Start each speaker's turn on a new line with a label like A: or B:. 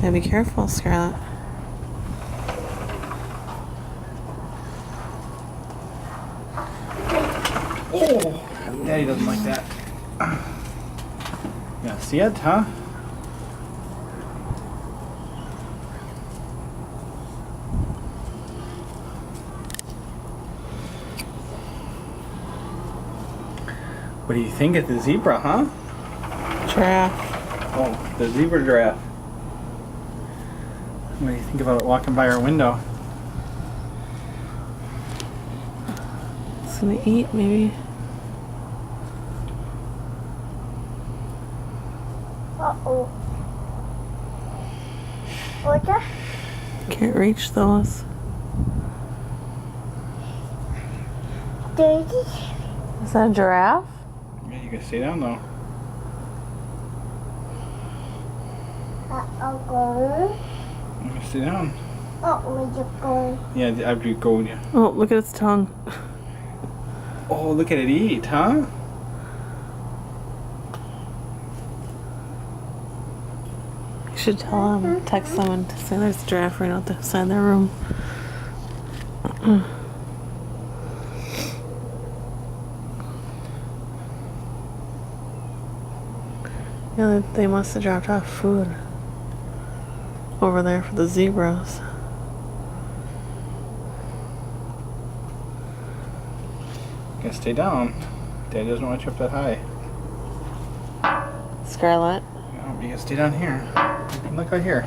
A: Gotta be careful, Scarlett.
B: Oh, Daddy doesn't like that. Yeah, see it, huh? What do you think of the zebra, huh?
A: Giraffe.
B: Oh, the zebra giraffe. What do you think about it walking by our window?
A: It's gonna eat, maybe.
C: Uh-oh. What's that?
A: Can't reach those.
C: Dirty.
A: Is that a giraffe?
B: Yeah, you can stay down though.
C: Uh-oh, going.
B: You can stay down.
C: Oh, where's it going?
B: Yeah, after you go, yeah.
A: Oh, look at its tongue.
B: Oh, look at it eat, huh?
A: You should tell them, text someone to say there's a giraffe right outside their room. Yeah, they must have dropped off food over there for the zebras.
B: You can stay down. Daddy doesn't want you up that high.
A: Scarlett.
B: You can stay down here. Look out here.